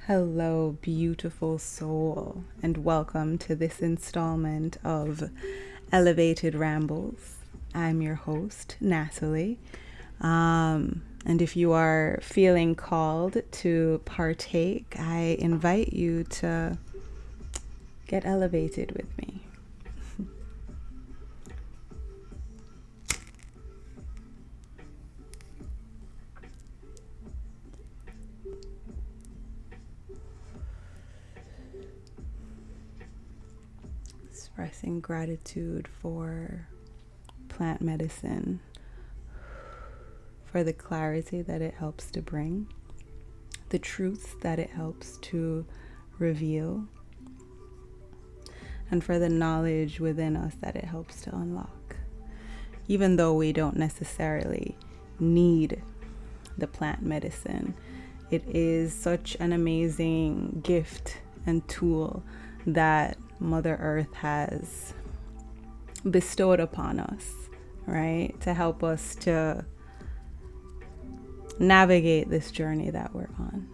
Hello, beautiful soul, and welcome to this installment of Elevated Rambles. I'm your host, Natalie. And if you are feeling called to partake, I invite you to get elevated with me. Expressing gratitude for plant medicine, for the clarity that it helps to bring, the truths that it helps to reveal, and for the knowledge within us that it helps to unlock. Even though we don't necessarily need the plant medicine, it is such an amazing gift and tool that Mother Earth has bestowed upon us, right? To help us to navigate this journey that we're on.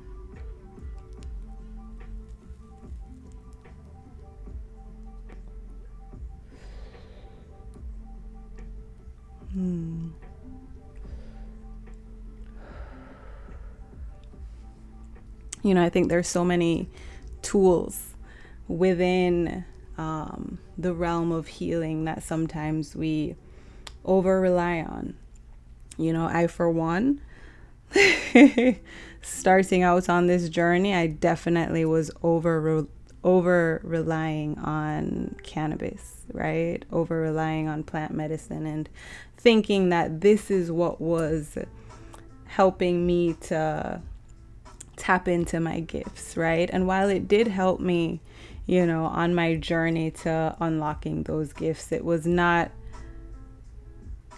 You know, I think there's so many tools within the realm of healing that sometimes we over rely on. You know, I, for one, starting out on this journey, I definitely was over relying on cannabis, right? Over relying on plant medicine and thinking that this is what was helping me to tap into my gifts, right? And while it did help me, you know, on my journey to unlocking those gifts, it was not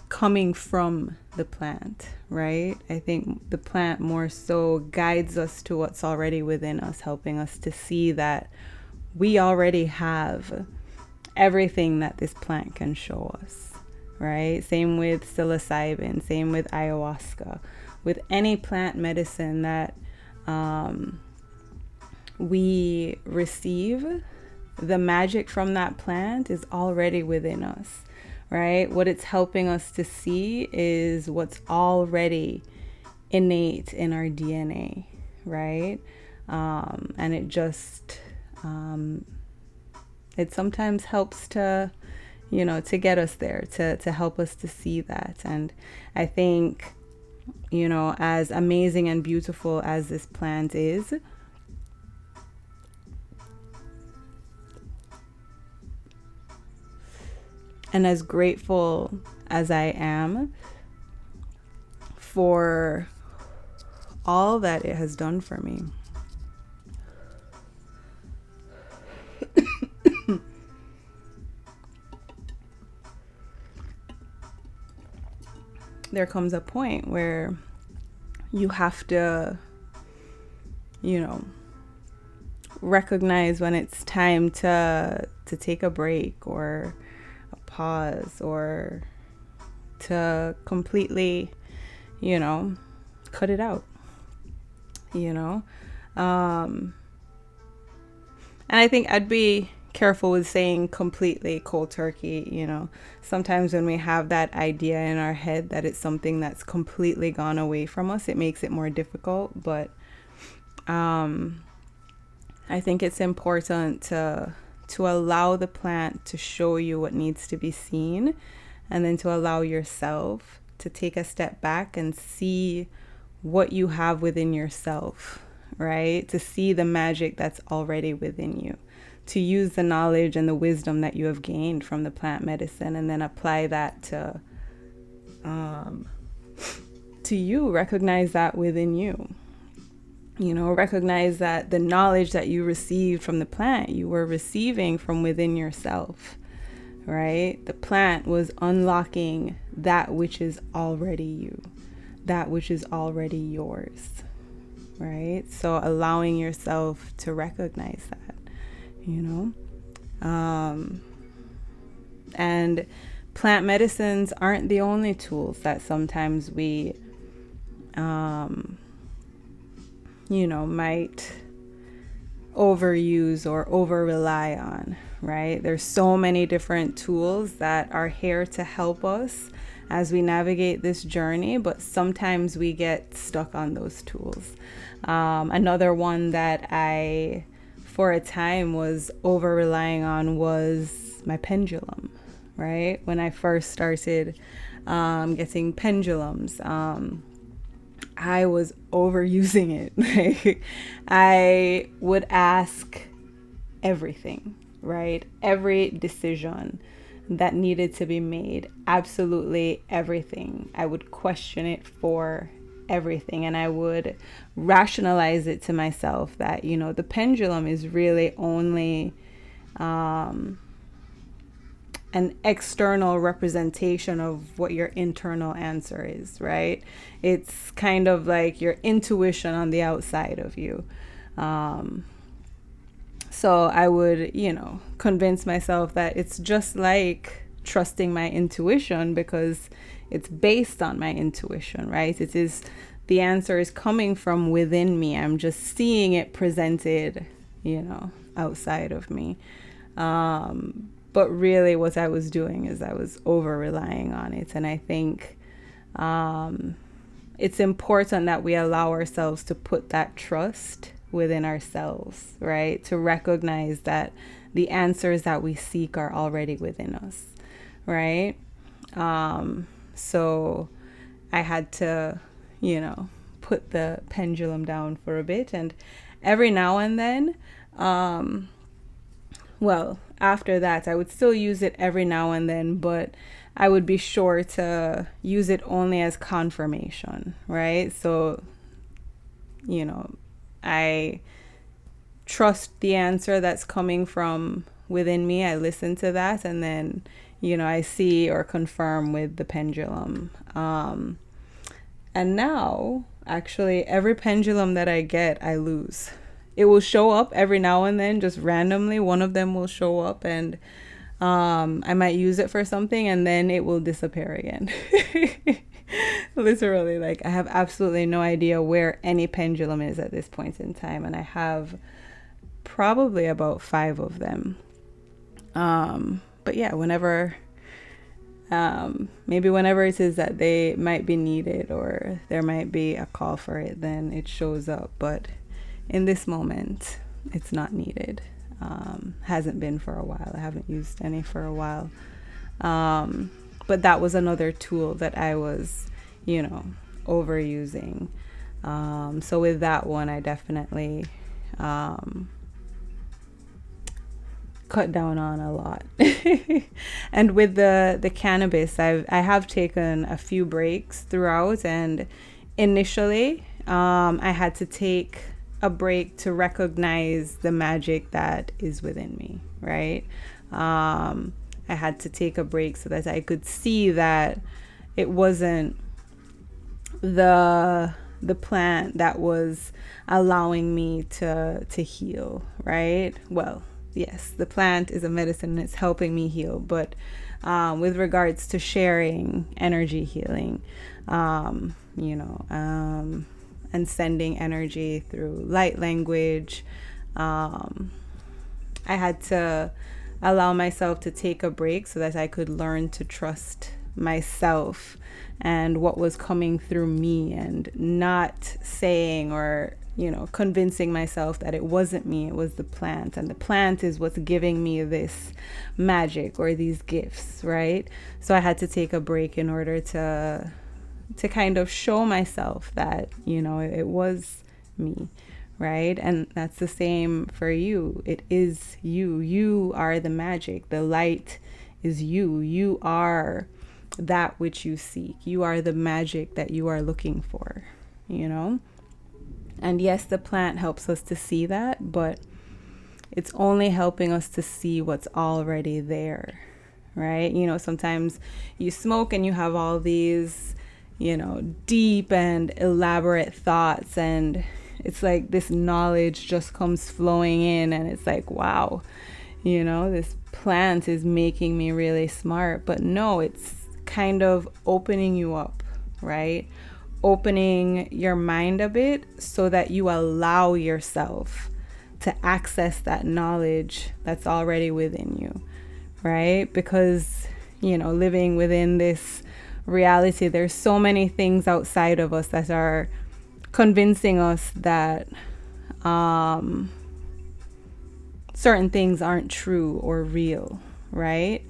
coming from the plant, right? I think the plant more so guides us to what's already within us, helping us to see that we already have everything that this plant can show us, right? Same with psilocybin, same with ayahuasca, with any plant medicine that we receive, the magic from that plant is already within us, right? What it's helping us to see is what's already innate in our DNA, right? And it just, it sometimes helps to, you know, to get us there, to help us to see that. And I think, you know, as amazing and beautiful as this plant is, and as grateful as I am for all that it has done for me, there comes a point where you have to, you know, recognize when it's time to take a break or a pause, or to completely, you know, cut it out, you know. And I think I'd be careful with saying completely cold turkey, you know. Sometimes when we have that idea in our head that it's something that's completely gone away from us, it makes it more difficult. But I think it's important to allow the plant to show you what needs to be seen, and then to allow yourself to take a step back and see what you have within yourself, right? To see the magic that's already within you, to use the knowledge and the wisdom that you have gained from the plant medicine, and then apply that to you. Recognize that within you. You know, recognize that the knowledge that you received from the plant, you were receiving from within yourself, right? The plant was unlocking that which is already you, that which is already yours, right? So allowing yourself to recognize that, you know. And plant medicines aren't the only tools that sometimes we, you know, might overuse or over rely on, right? There's so many different tools that are here to help us as we navigate this journey, but sometimes we get stuck on those tools. Another one that I, for a time, was over relying on was my pendulum, right? When I first started getting pendulums, I was overusing it. Like, I would ask everything, right? Every decision that needed to be made, absolutely everything. I would question it for everything, and I would rationalize it to myself that, the pendulum is really only an external representation of what your internal answer is, right? It's kind of like your intuition on the outside of you. So I would, convince myself that it's just like trusting my intuition because it's based on my intuition, right? The answer is coming from within me. I'm just seeing it presented, outside of me. But really what I was doing is I was over relying on it. And I think it's important that we allow ourselves to put that trust within ourselves, right? To recognize that the answers that we seek are already within us, right? So I had to, put the pendulum down for a bit. And every now and then, after that, I would still use it every now and then, but I would be sure to use it only as confirmation, right? So, I trust the answer that's coming from within me. I listen to that, and then, I see or confirm with the pendulum. And now, actually, every pendulum that I get, I lose. It will show up every now and then, just randomly. One of them will show up, and I might use it for something, and then it will disappear again. Literally, like, I have absolutely no idea where any pendulum is at this point in time, and I have probably about 5 of them. But yeah, whenever it is that they might be needed or there might be a call for it, then it shows up. But in this moment, it's not needed. Hasn't been for a while. I haven't used any for a while. But that was another tool that I was, overusing. So with that one, I definitely cut down on a lot. And with the cannabis, I have taken a few breaks throughout, and initially I had to take a break to recognize the magic that is within me, right? I had to take a break so that I could see that it wasn't the plant that was allowing me to heal, right? Well, yes, the plant is a medicine and it's helping me heal, but with regards to sharing energy healing, and sending energy through light language, I had to allow myself to take a break so that I could learn to trust myself and what was coming through me, and not saying or convincing myself that it wasn't me, it was the plant, and the plant is what's giving me this magic or these gifts, right? So I had to take a break in order to kind of show myself that it was me, right? And that's the same for you. It is you are the magic. The light is you are that which you seek. You are the magic that you are looking for, and yes, the plant helps us to see that, but it's only helping us to see what's already there, right? Sometimes you smoke and you have all these deep and elaborate thoughts, and it's like this knowledge just comes flowing in, and it's like, wow, this plant is making me really smart. But no, it's kind of opening you up, right? Opening your mind a bit so that you allow yourself to access that knowledge that's already within you, right? Because, living within this reality, there's so many things outside of us that are convincing us that certain things aren't true or real, right?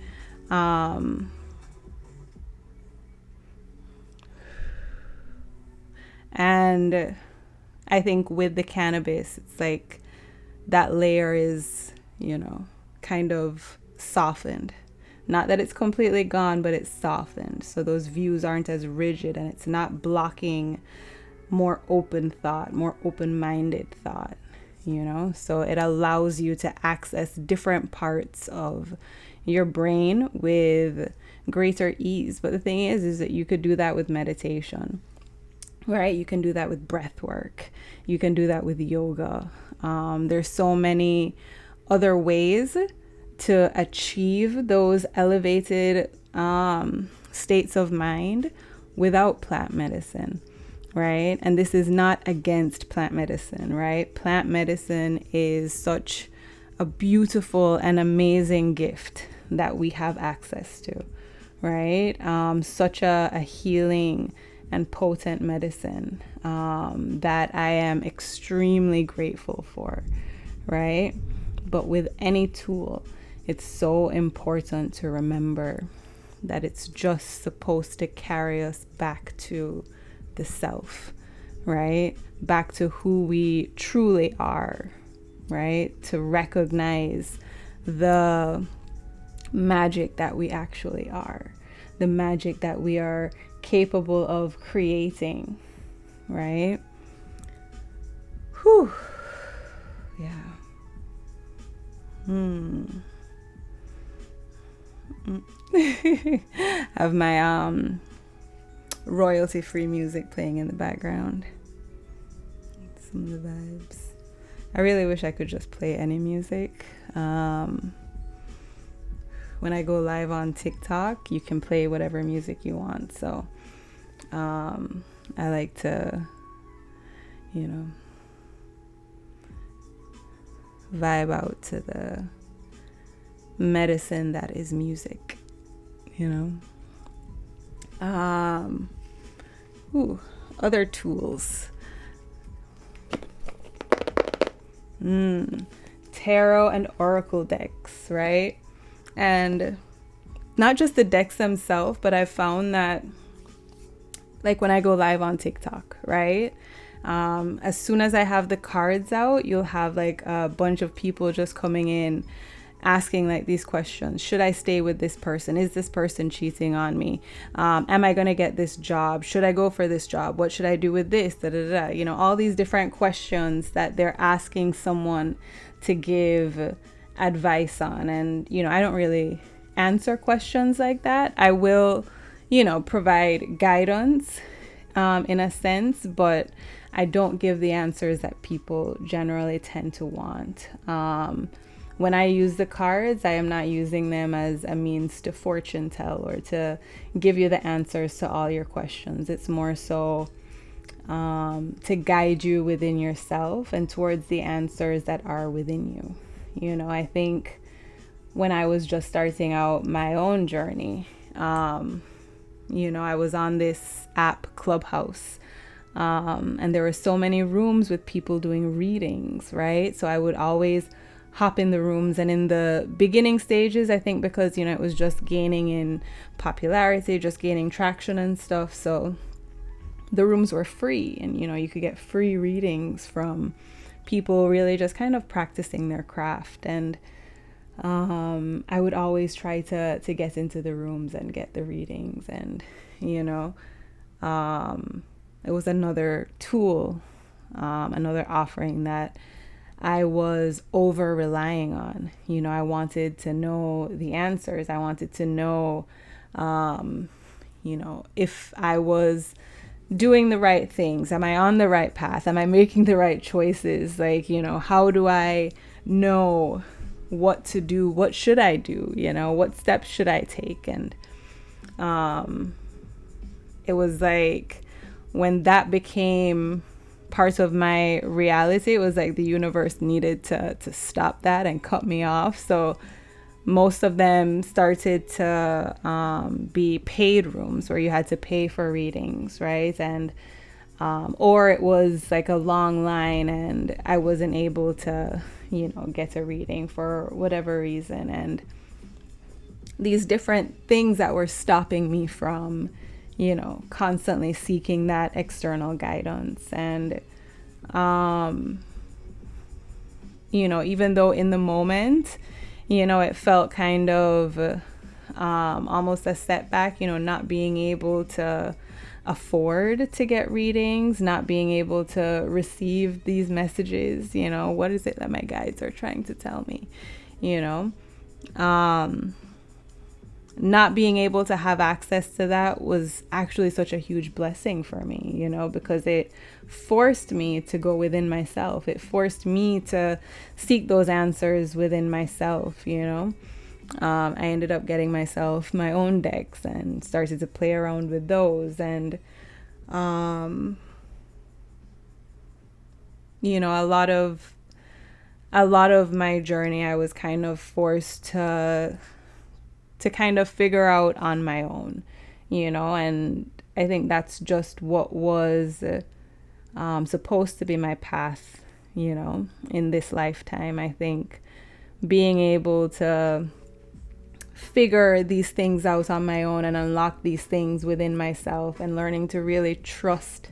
And I think with the cannabis, it's like that layer is, kind of softened. Not that it's completely gone, but it's softened. So those views aren't as rigid, and it's not blocking more open thought, more open-minded thought, So it allows you to access different parts of your brain with greater ease. But the thing is that you could do that with meditation, right? You can do that with breath work. You can do that with yoga. There's so many other ways to achieve those elevated states of mind without plant medicine, right? And this is not against plant medicine, right? Plant medicine is such a beautiful and amazing gift that we have access to, right? Such a healing and potent medicine that I am extremely grateful for, right? But with any tool, it's so important to remember that it's just supposed to carry us back to the self, right? Back to who we truly are, right? To recognize the magic that we actually are, the magic that we are capable of creating, right? Whew. Yeah. Have my royalty-free music playing in the background. Some of the vibes. I really wish I could just play any music. When I go live on TikTok, you can play whatever music you want. So I like to, vibe out to the medicine that is music, other tools. Tarot and oracle decks, right? And not just the decks themselves, but I've found that, like, when I go live on TikTok, right? As soon as I have the cards out, you'll have like a bunch of people just coming in asking like these questions. Should I stay with this person? Is this person cheating on me? Am I going to get this job? Should I go for this job? What should I do with this? Da, da, da. All these different questions that they're asking someone to give advice on. And, I don't really answer questions like that. I will, provide guidance in a sense, but I don't give the answers that people generally tend to want. When I use the cards, I am not using them as a means to fortune tell or to give you the answers to all your questions. It's more so to guide you within yourself and towards the answers that are within you. I think when I was just starting out my own journey, I was on this app, Clubhouse. And there were so many rooms with people doing readings, right? So I would always hop in the rooms. And in the beginning stages, I think because, it was just gaining in popularity, just gaining traction and stuff. So the rooms were free and, you could get free readings from people really just kind of practicing their craft. And I would always try to get into the rooms and get the readings. And, it was another tool, another offering that I was over-relying on. I wanted to know the answers. I wanted to know, if I was doing the right things. Am I on the right path? Am I making the right choices? Like, how do I know what to do? What should I do? What steps should I take? And it was like, when that became parts of my reality, it was like the universe needed to stop that and cut me off. So most of them started to be paid rooms where you had to pay for readings, right? And or it was like a long line and I wasn't able to, get a reading for whatever reason. And these different things that were stopping me from, constantly seeking that external guidance. And, even though in the moment, it felt kind of almost a setback, not being able to afford to get readings, not being able to receive these messages, what is it that my guides are trying to tell me, not being able to have access to that was actually such a huge blessing for me, because it forced me to go within myself. It forced me to seek those answers within myself, I ended up getting myself my own decks and started to play around with those. And, a lot of my journey, I was kind of forced to kind of figure out on my own, and I think that's just what was supposed to be my path, in this lifetime. I think being able to figure these things out on my own and unlock these things within myself and learning to really trust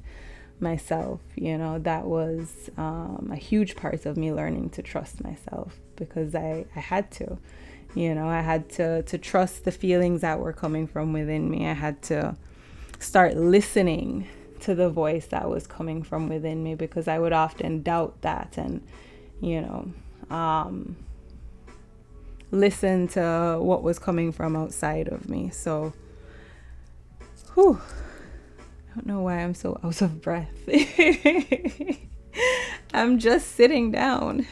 myself, that was a huge part of me learning to trust myself, because I had to, I had to trust the feelings that were coming from within me. I had to start listening to the voice that was coming from within me, because I would often doubt that and, listen to what was coming from outside of me. So, I don't know why I'm so out of breath. I'm just sitting down.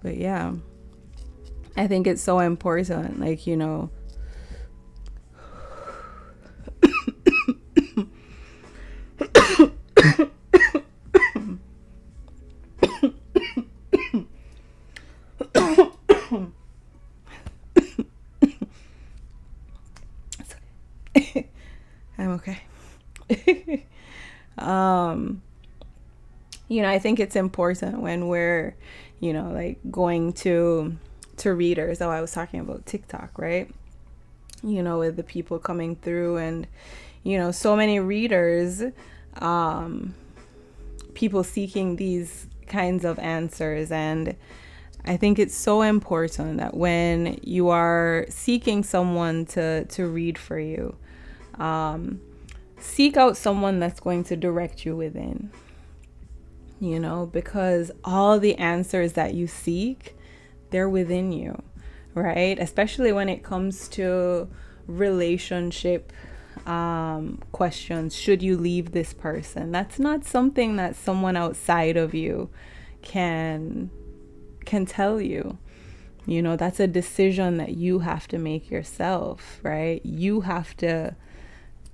But yeah, I think it's so important, like, I'm okay. I think it's important when we're, like going to readers. Oh, I was talking about TikTok, right? With the people coming through and, so many readers, people seeking these kinds of answers. And I think it's so important that when you are seeking someone to read for you, seek out someone that's going to direct you within, because all the answers that you seek, they're within you, right? Especially when it comes to relationship questions. Should you leave this person? That's not something that someone outside of you can tell you. That's a decision that you have to make yourself, right? You have to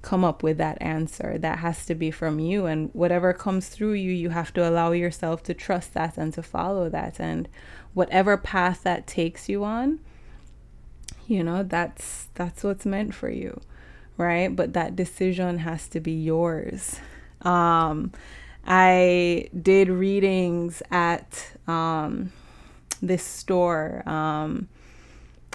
come up with that answer. That has to be from you, and whatever comes through you, you have to allow yourself to trust that and to follow that. And whatever path that takes you on, that's what's meant for you, right? But that decision has to be yours. I did readings at this store.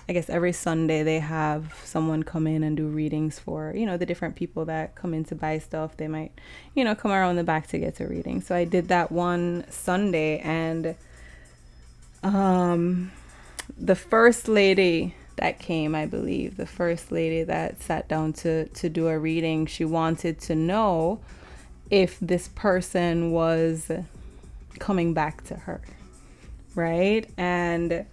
I guess every Sunday they have someone come in and do readings for, the different people that come in to buy stuff. They might, come around the back to get a reading. So I did that one Sunday, and the first lady that came, I believe, the first lady that sat down to do a reading, she wanted to know if this person was coming back to her, right? And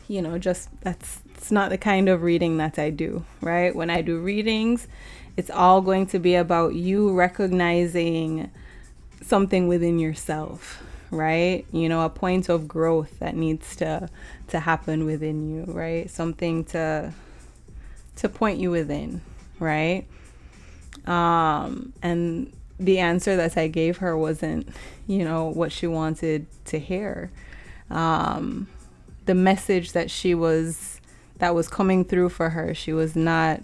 it's not the kind of reading that I do, right? When I do readings, it's all going to be about you recognizing something within yourself, right? You know, a point of growth that needs to happen within you, right? Something to point you within, right? And the answer that I gave her wasn't, you know, what she wanted to hear. The message that was coming through for her, she was not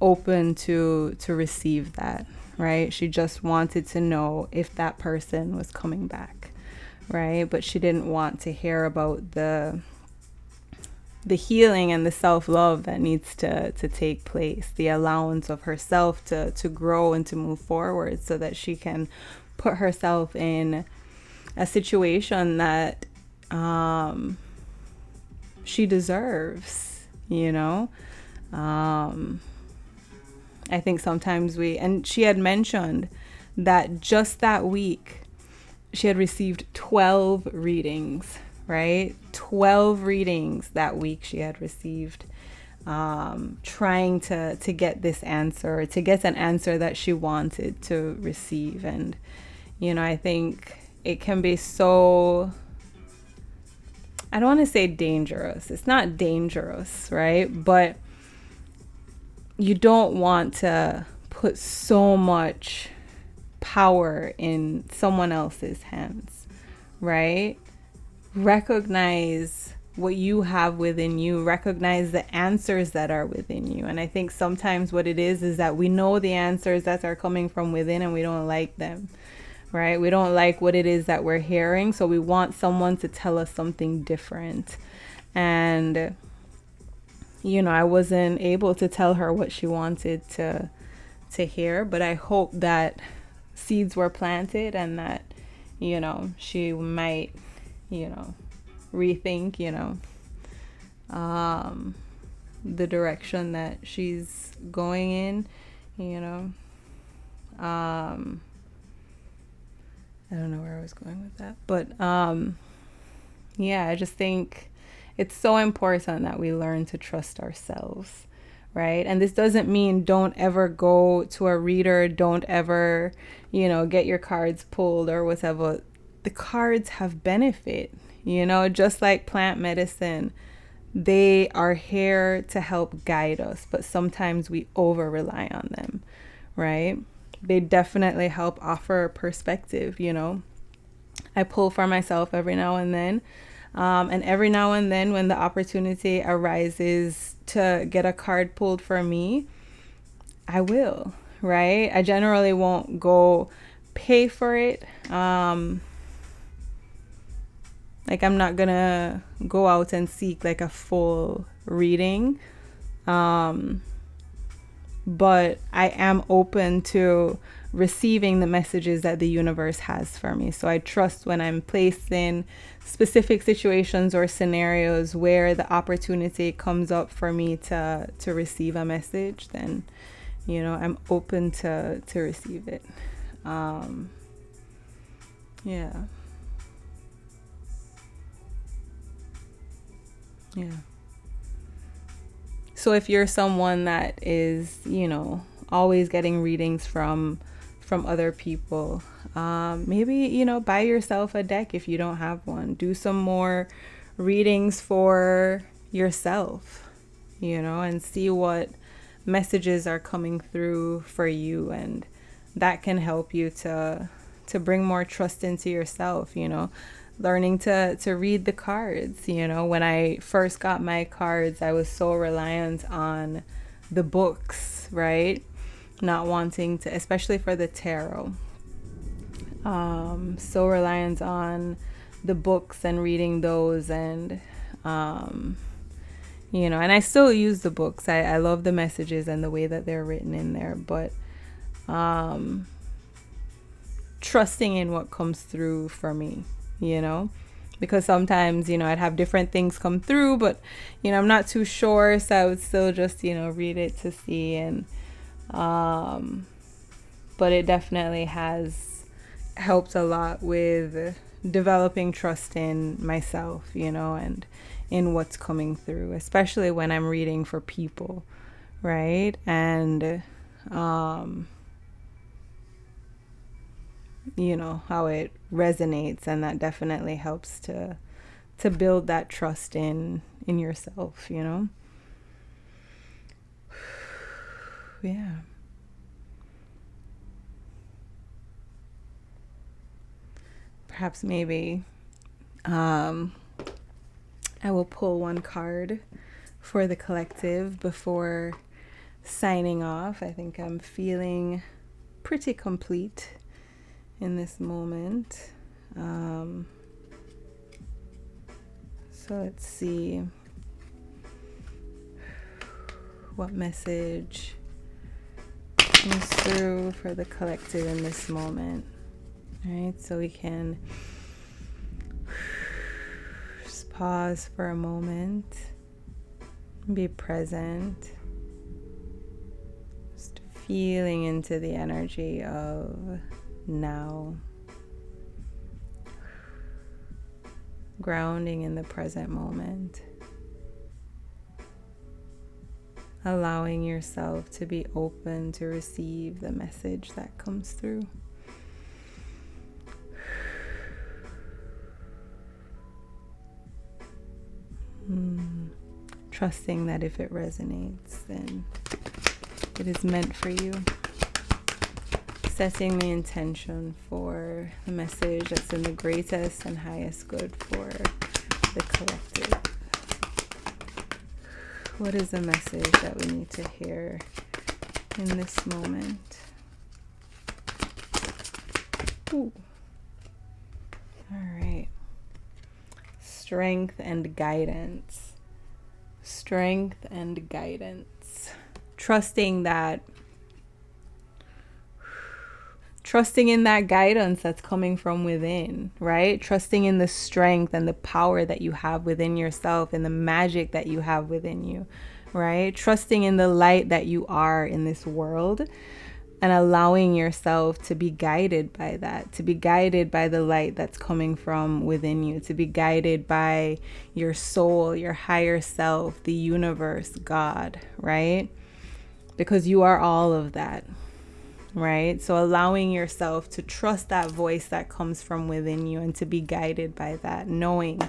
open to receive that, right? She just wanted to know if that person was coming back, right? But she didn't want to hear about the healing and the self-love that needs to take place, the allowance of herself to grow and to move forward so that she can put herself in a situation that she deserves, you know. I think sometimes and she had mentioned that just that week she had received 12 readings, right? 12 readings that week she had received, trying to get this answer, to get an answer that she wanted to receive. And, you know, I think it can be so, I don't want to say dangerous. It's not dangerous, right? But you don't want to put so much power in someone else's hands, right? Recognize what you have within you, recognize the answers that are within you. And I think sometimes what it is that we know the answers that are coming from within and we don't like them, right? We don't like what it is that we're hearing, so we want someone to tell us something different. And you know, I wasn't able to tell her what she wanted to hear, but I hope that seeds were planted and that, you know, she might, you know, rethink, you know, the direction that she's going in, you know. I don't know where I was going with that, but yeah, I just think it's so important that we learn to trust ourselves, right? And this doesn't mean don't ever go to a reader, don't ever, you know, get your cards pulled or whatever. The cards have benefit, you know, just like plant medicine. They are here to help guide us, but sometimes we over-rely on them, right? They definitely help offer perspective, you know. I pull for myself every now and then. And every now and then when the opportunity arises to get a card pulled for me, I will, right? I generally won't go pay for it. Like I'm not gonna go out and seek like a full reading. But I am open to receiving the messages that the universe has for me. So I trust when I'm placed in specific situations or scenarios where the opportunity comes up for me to receive a message, then, you know, I'm open to receive it. Yeah. Yeah. So if you're someone that is, you know, always getting readings from other people, maybe, you know, buy yourself a deck if you don't have one. Do some more readings for yourself, you know, and see what messages are coming through for you. And that can help you to bring more trust into yourself, you know. Learning to read the cards, you know. When I first got my cards, I was so reliant on the books, right? Not wanting to, especially for the tarot, so reliant on the books and reading those. And you know, and I still use the books. I love the messages and the way that they're written in there, but trusting in what comes through for me, you know, because sometimes, you know, I'd have different things come through, but, you know, I'm not too sure. So I would still just, you know, read it to see. And, but it definitely has helped a lot with developing trust in myself, you know, and in what's coming through, especially when I'm reading for people, right? And, how it resonates, and that definitely helps to build that trust in yourself. Yeah. Perhaps maybe I will pull one card for the collective before signing off. I think I'm feeling pretty complete in this moment. So let's see what message comes through for the collective in this moment. All right, so we can just pause for a moment, be present, just feeling into the energy of now, grounding in the present moment, allowing yourself to be open to receive the message that comes through. Trusting that if it resonates, then it is meant for you. Setting the intention for the message that's in the greatest and highest good for the collective. What is the message that we need to hear in this moment? Ooh. All right. Strength and guidance. Strength and guidance. Trusting in that guidance that's coming from within, right? Trusting in the strength and the power that you have within yourself and the magic that you have within you, right? Trusting in the light that you are in this world and allowing yourself to be guided by that, to be guided by the light that's coming from within you, to be guided by your soul, your higher self, the universe, God, right? Because you are all of that. Right? So allowing yourself to trust that voice that comes from within you and to be guided by that, knowing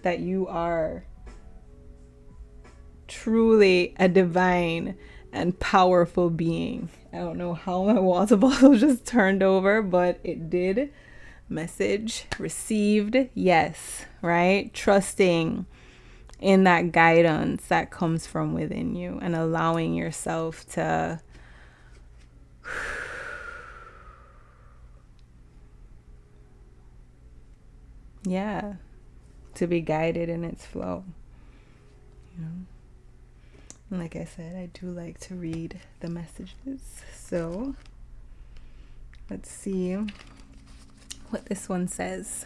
that you are truly a divine and powerful being. I don't know how my water bottle just turned over, but it did. Message received. Yes. Right? Trusting in that guidance that comes from within you and allowing yourself to to be guided in its flow. And like I said, I do like to read the messages. So let's see what this one says.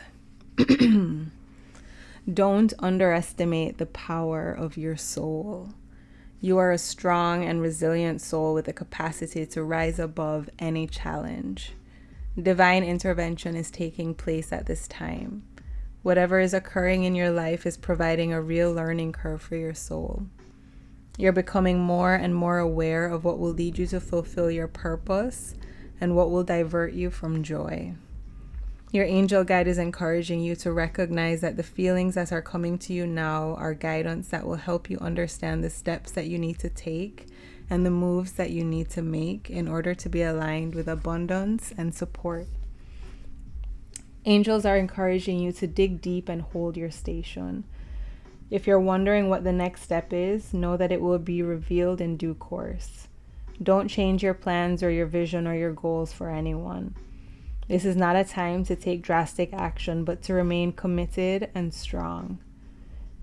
Don't underestimate the power of your soul. You are a strong and resilient soul with the capacity to rise above any challenge. Divine intervention is taking place at this time. Whatever is occurring in your life is providing a real learning curve for your soul. You're becoming more and more aware of what will lead you to fulfill your purpose and what will divert you from joy. Your angel guide is encouraging you to recognize that the feelings that are coming to you now are guidance that will help you understand the steps that you need to take and the moves that you need to make in order to be aligned with abundance and support. Angels are encouraging you to dig deep and hold your station. If you're wondering what the next step is, know that it will be revealed in due course. Don't change your plans or your vision or your goals for anyone. This is not a time to take drastic action, but to remain committed and strong.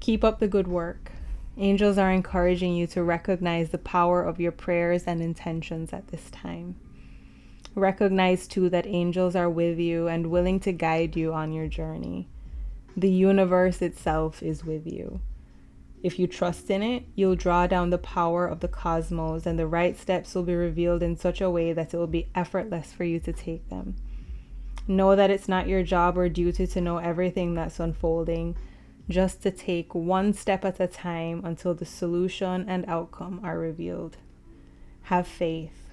Keep up the good work. Angels are encouraging you to recognize the power of your prayers and intentions at this time. Recognize too that angels are with you and willing to guide you on your journey. The universe itself is with you. If you trust in it, you'll draw down the power of the cosmos, and the right steps will be revealed in such a way that it will be effortless for you to take them. Know that it's not your job or duty to know everything that's unfolding, just to take one step at a time until the solution and outcome are revealed. Have faith.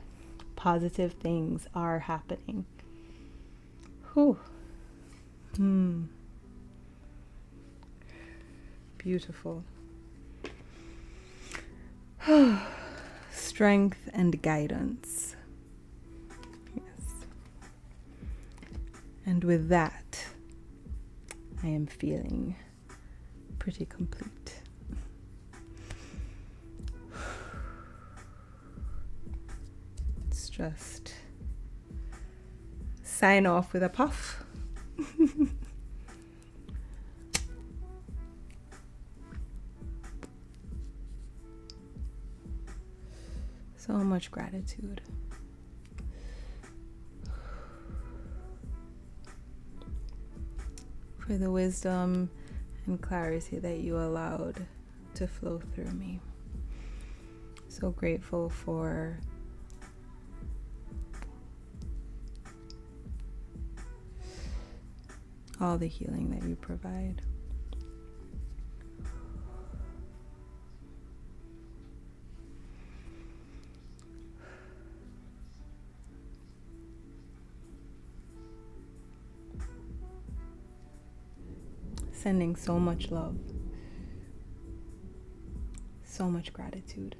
Positive things are happening. Whew. Beautiful. Strength and guidance. Yes. And with that, I am feeling pretty complete. Let's just sign off with a puff. So much gratitude. For the wisdom and clarity that you allowed to flow through me. So grateful for all the healing that you provide. Sending so much love, so much gratitude.